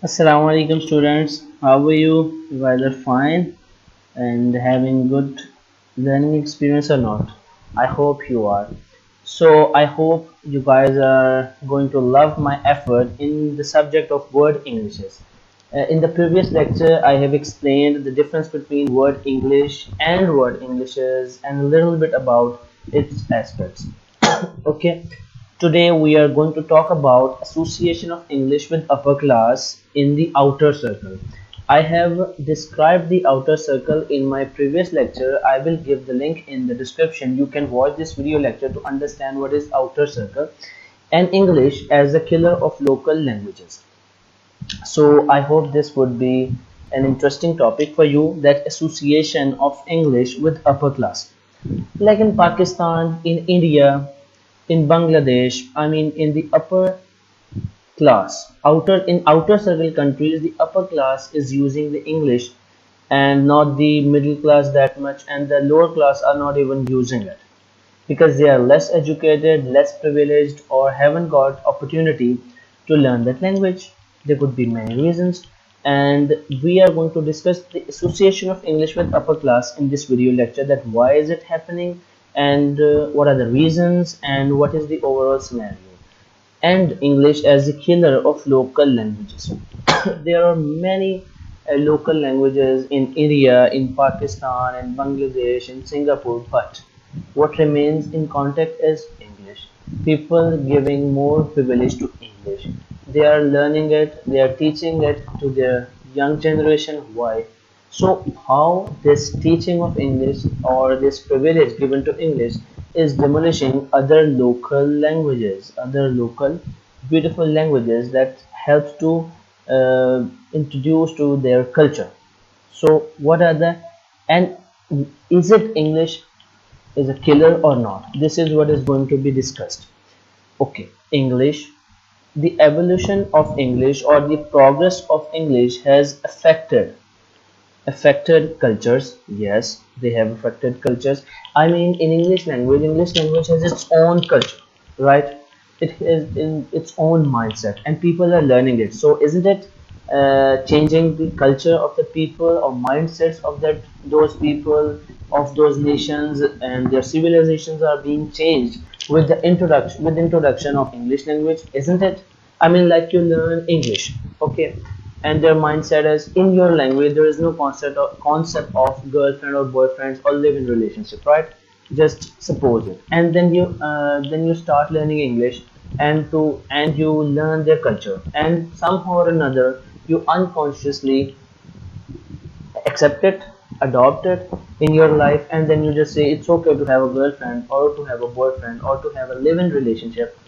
Assalamu alaikum students. How are you? You guys are fine and having good learning experience or not? I hope you are. So I hope you guys are going to love my effort in the subject of word Englishes. In the previous lecture, I have explained the difference between word English and word Englishes and a little bit about its aspects. Okay, today we are going to talk about association of English with upper class in the outer circle. I have described the outer circle in my previous lecture. I will give the link in the description. You can watch this video lecture to understand what is outer circle and English as a killer of local languages. So I hope this would be an interesting topic for you, that association of English with upper class. Like in Pakistan, in India, in Bangladesh, I mean in the upper class, outer circle countries, the upper class is using the English and not the middle class that much, and the lower class are not even using it because they are less educated, less privileged, or haven't got opportunity to learn that language. There could be many reasons, and we are going to discuss the association of English with upper class in this video lecture. That why is it happening, and what are the reasons, and what is the overall scenario. And English as a killer of local languages. There are many local languages in India, in Pakistan, in Bangladesh, in Singapore, but what remains in contact is English. People giving more privilege to English. They are learning it, they are teaching it to their young generation. Why? So, how this teaching of English or this privilege given to English is demolishing other local languages, other local beautiful languages that helps to introduce to their culture. So, what are the, and is it English is a killer or not? This is what is going to be discussed. Okay, English, the evolution of English or the progress of English has affected cultures. Yes, they have affected cultures. I mean, in English language has its own culture, right? It is in its own mindset and people are learning it. So isn't it changing the culture of the people or mindsets of those people, of those nations, and their civilizations are being changed with the introduction of English language, isn't it? I mean, like, you learn English, okay, and their mindset is in your language there is no concept of girlfriend or boyfriends or live-in relationship, right? Just suppose it, and then you start learning English, and you learn their culture, and somehow or another you unconsciously accept it, adopt it in your life, and then you just say it's okay to have a girlfriend or to have a boyfriend or to have a live-in relationship.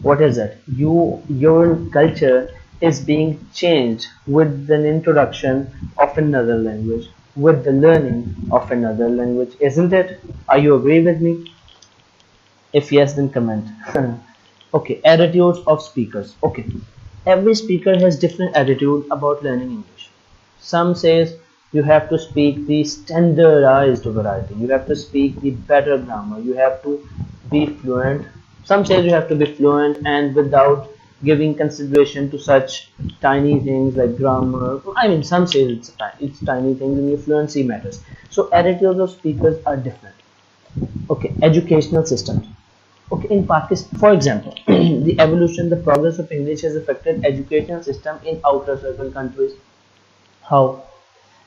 What is it? Your culture is being changed with the introduction of another language, with the learning of another language, isn't it? Are you agree with me? If yes, then comment. Okay, attitudes of speakers. Okay, every speaker has different attitude about learning English. Some says you have to speak the standardized variety. You have to speak the better grammar. You have to be fluent. Some says you have to be fluent and without giving consideration to such tiny things like grammar. I mean, some say it's tiny things and your fluency matters. So attitudes of speakers are different. Okay, educational systems. Okay, in Pakistan, for example, the progress of English has affected education system in outer circle countries. How?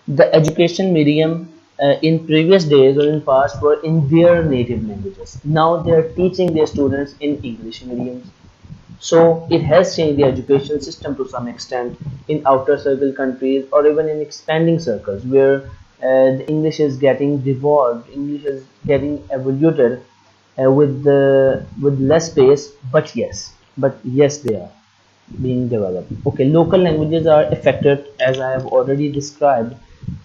The education medium in previous days or in past were in their native languages. Now they are teaching their students in English mediums. So it has changed the education system to some extent in outer circle countries or even in expanding circles where the English is getting devolved, English is getting evoluted with less space, but yes, they are being developed. Okay, local languages are affected as I have already described,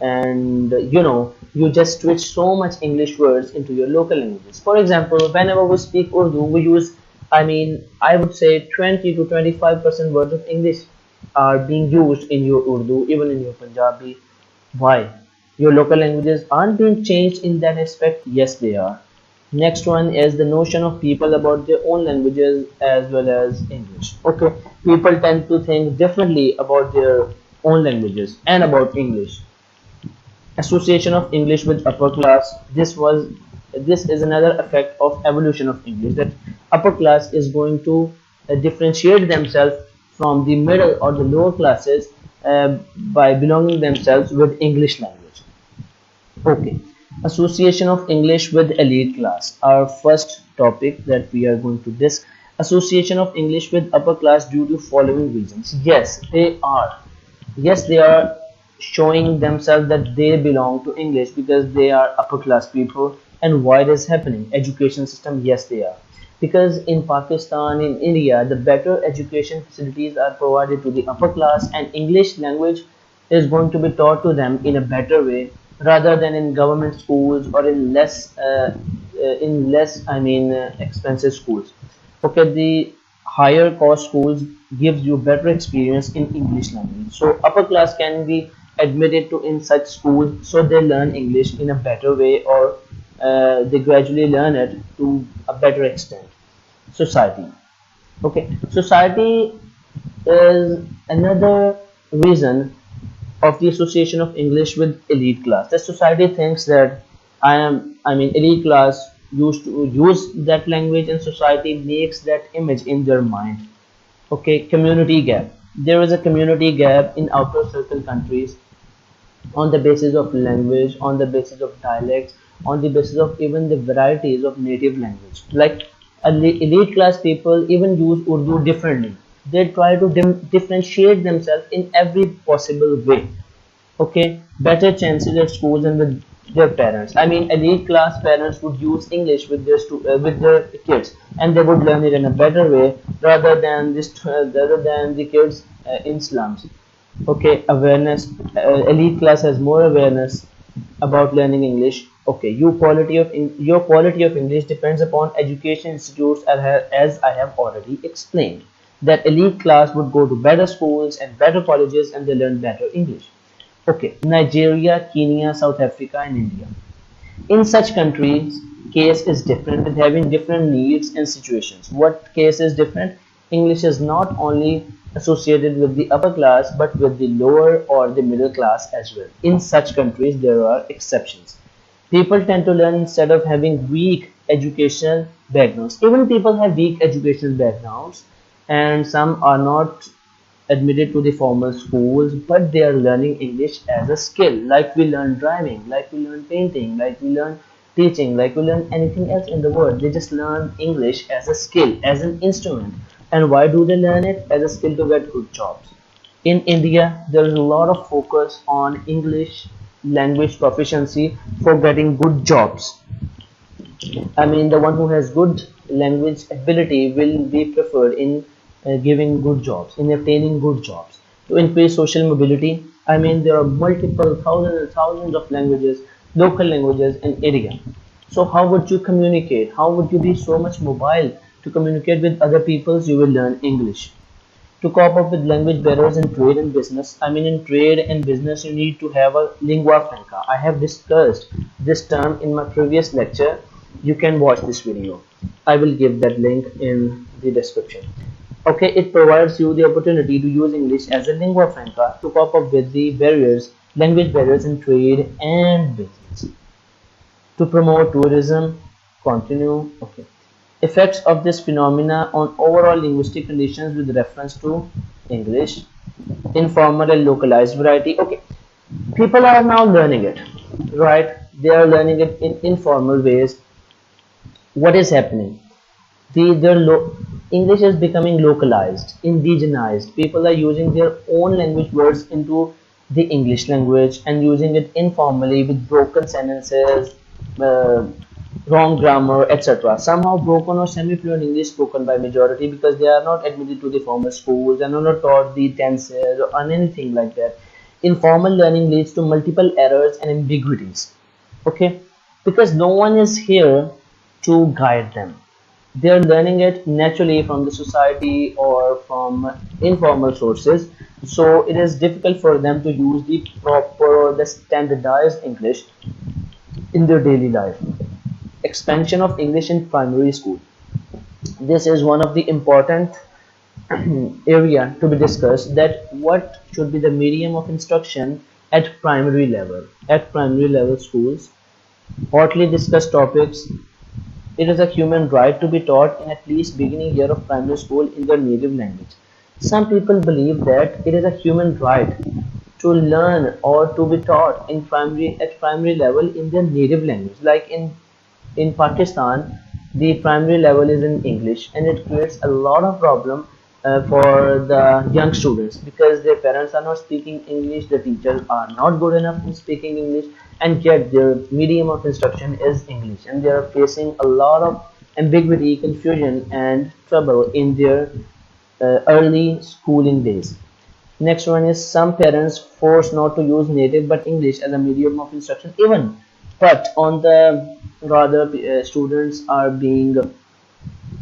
and you just switch so much English words into your local languages. For example, whenever we speak Urdu, we use, I mean, I would say 20 to 25% words of English are being used in your Urdu, even in your Punjabi. Why? Your local languages aren't being changed in that aspect? Yes, they are. Next one is the notion of people about their own languages as well as English. Okay, people tend to think differently about their own languages and about English. Association of English with upper class. This is another effect of evolution of English, that upper class is going to differentiate themselves from the middle or the lower classes by belonging themselves with English language. Okay, association of English with elite class. Our first topic that we are going to discuss. Association of English with upper class due to following reasons. Yes, they are. Yes, they are showing themselves that they belong to English because they are upper class people. And why it is happening? Education system, yes, they are. Because in Pakistan, in India, the better education facilities are provided to the upper class, and English language is going to be taught to them in a better way rather than in government schools or in less expensive schools. Okay, the higher cost schools gives you better experience in English language, so upper class can be admitted to in such schools, so they learn English in a better way, or they gradually learn it to a better extent. Society. Okay, society is another reason of the association of English with elite class. The society thinks that elite class used to use that language, and society makes that image in their mind. Okay, community gap. There is a community gap in outer circle countries on the basis of language, on the basis of dialects, on the basis of even the varieties of native language. Like elite class people even use Urdu differently. They try to differentiate themselves in every possible way. Okay, better chances at schools and with their parents. I mean, elite class parents would use English with with their kids, and they would learn it in a better way rather than the kids in slums. Okay, awareness. Elite class has more awareness about learning English. Okay, your quality of English depends upon education institutes, as I have already explained. That elite class would go to better schools and better colleges, and they learn better English. Okay, Nigeria, Kenya, South Africa, and India. In such countries, case is different with having different needs and situations. What case is different? English is not only associated with the upper class but with the lower or the middle class as well. In such countries, there are exceptions. People tend to learn instead of having weak educational backgrounds. Even people have weak educational backgrounds, and some are not admitted to the formal schools, but they are learning English as a skill. Like we learn driving, like we learn painting, like we learn teaching, like we learn anything else in the world. They just learn English as a skill, as an instrument. And why do they learn it? As a skill to get good jobs. In India, there is a lot of focus on English language proficiency for getting good jobs. I mean, the one who has good language ability will be preferred in giving good jobs, in obtaining good jobs. To increase social mobility, I mean, there are multiple thousands and thousands of languages, local languages in India. So, how would you communicate? How would you be so much mobile to communicate with other peoples? You will learn English. To cope up with language barriers in trade and business, I mean, in trade and business, you need to have a lingua franca. I have discussed this term in my previous lecture. You can watch this video. I will give that link in the description. Okay, it provides you the opportunity to use English as a lingua franca to cope up with the barriers, language barriers in trade and business. To promote tourism, continue. Okay. Effects of this phenomena on overall linguistic conditions with reference to English, informal and localized variety. Okay, people are now learning it, right? They are learning it in informal ways. What is happening? English is becoming localized, indigenized. People are using their own language words into the English language and using it informally with broken sentences, uh, wrong grammar, etc. Somehow broken or semi-fluent English spoken by majority because they are not admitted to the formal schools and are not taught the tenses or anything like that. Informal learning leads to multiple errors and ambiguities. Okay, because no one is here to guide them. They are learning it naturally from the society or from informal sources, so it is difficult for them to use the proper or the standardized English in their daily life. expansion of English in primary school. This is one of the important area to be discussed, that what should be the medium of instruction at primary level. At primary level schools, hotly discussed topics. It is a human right to be taught in at least beginning year of primary school in their native language. Some people believe that it is a human right to learn or to be taught in primary at primary level in their native language. Like in Pakistan, the primary level is in English, and it creates a lot of problem for the young students because their parents are not speaking English, the teachers are not good enough in speaking English, and yet their medium of instruction is English, and they are facing a lot of ambiguity, confusion, and trouble in their early schooling days. Next one is some parents force not to use native but English as a medium of instruction even, but on the rather students are being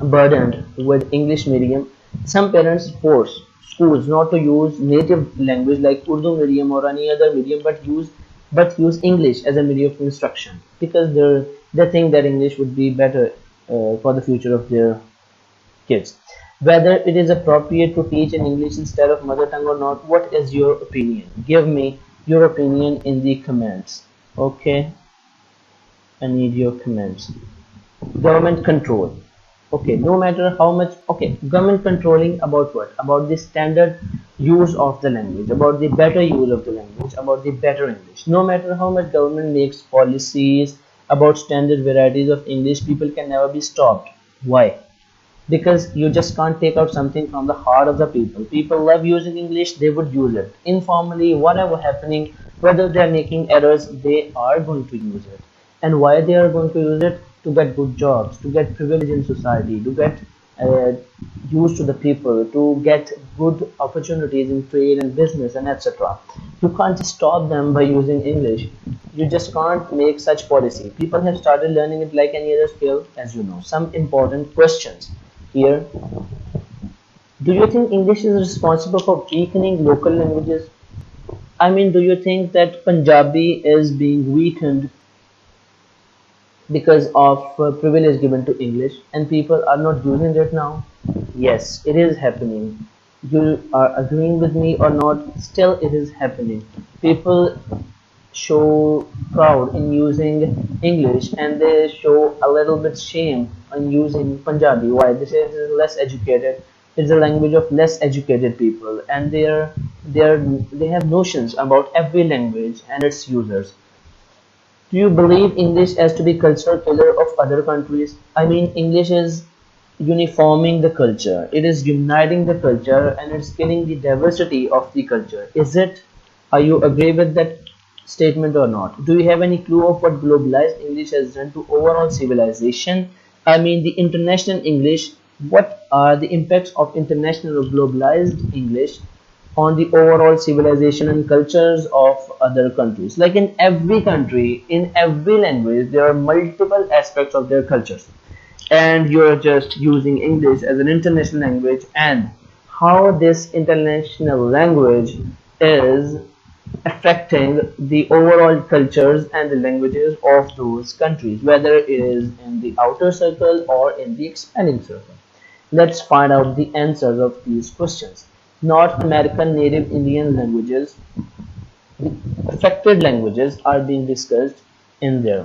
burdened with English medium. Some parents force schools not to use native language like Urdu medium or any other medium, but use English as a medium of instruction because they think that English would be better for the future of their kids. Whether it is appropriate to teach in English instead of mother tongue or not, what is your opinion? Give me your opinion in the comments. Okay, I need your comments. Government control. Okay, no matter how much. Okay, government controlling about what? About the standard use of the language, about the better use of the language, about the better English. No matter how much government makes policies about standard varieties of English, people can never be stopped. Why? Because you just can't take out something from the heart of the people love using English, they would use it informally, whatever happening, whether they are making errors, they are going to use it. And why they are going to use it? To get good jobs, to get privilege in society, to get uh, used to the people, to get good opportunities in trade and business and etc. You can't just stop them by using English. You just can't make such policy. People have started learning it like any other skill, as you know. Some important questions here. Do you think English is responsible for weakening local languages? I mean, do you think that Punjabi is being weakened because of privilege given to English and people are not using it now? Yes, it is happening. You are agreeing with me or not, still it is happening. People show proud in using English and they show a little bit shame in using Punjabi. Why? This is less educated. It's a language of less educated people, and they have notions about every language and its users. Do you believe English as to be cultural pillar of other countries? I mean, English is uniforming the culture. It is uniting the culture and it's killing the diversity of the culture. Is it? Are you agree with that statement or not? Do you have any clue of what globalized English has done to overall civilization? I mean, the international English. What are the impacts of international or globalized English on the overall civilization and cultures of other countries? Like in every country, in every language, there are multiple aspects of their cultures, and you're just using English as an international language, and how this international language is affecting the overall cultures and the languages of those countries, whether it is in the outer circle or in the expanding circle. Let's find out the answers of these questions. North American Native Indian languages, the affected languages are being discussed in there.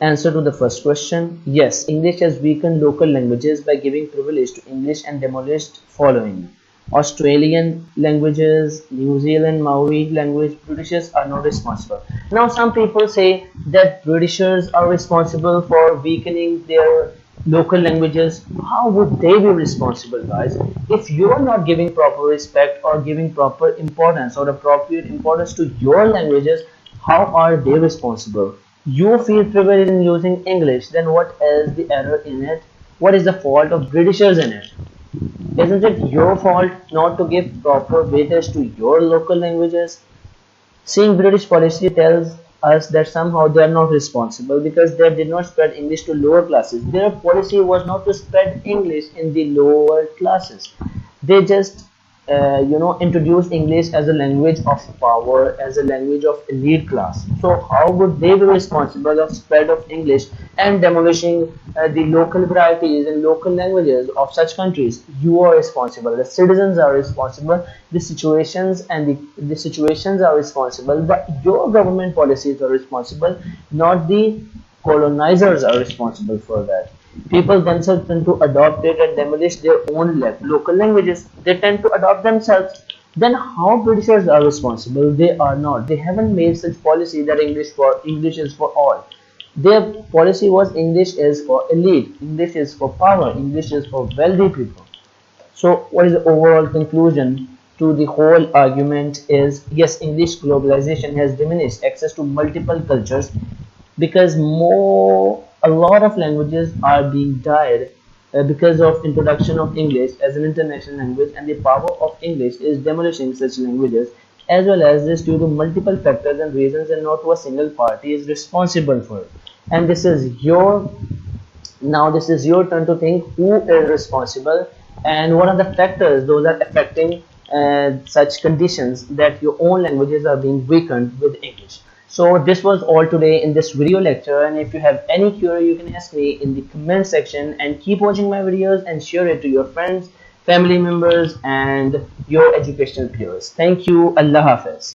Answer to the first question: yes, English has weakened local languages by giving privilege to English and demolished following. Australian languages, New Zealand Maori language, Britishers are not responsible. Now some people say that Britishers are responsible for weakening their local languages. How would they be responsible, guys? If you are not giving proper respect or giving proper importance or appropriate importance to your languages, how are they responsible? You feel privileged in using English, then what is the error in it? What is the fault of Britishers in it? Isn't it your fault not to give proper weightage to your local languages? Seeing British policy tells us that somehow they are not responsible because they did not spread English to lower classes. Their policy was not to spread English in the lower classes. They just introduce English as a language of power, as a language of elite class. So how would they be responsible of spread of English and demolishing the local varieties and local languages of such countries? You are responsible. The citizens are responsible. The situations are responsible. But your government policies are responsible, not the colonizers are responsible for that. People themselves tend to adopt it and demolish their own local languages. They tend to adopt themselves. Then how Britishers are responsible? They are not. They haven't made such policy that English is for all. Their policy was English is for elite, English is for power, English is for wealthy people. So what is the overall conclusion to the whole argument is yes, English globalization has diminished access to multiple cultures because a lot of languages are being died because of introduction of English as an international language, and the power of English is demolishing such languages, as well as this due to multiple factors and reasons, and not a single party is responsible for it. And this is your turn to think who is responsible and what are the factors those are affecting such conditions that your own languages are being weakened with English. So this was all today in this video lecture, and if you have any query you can ask me in the comment section, and keep watching my videos and share it to your friends, family members and your educational peers. Thank you. Allah Hafiz.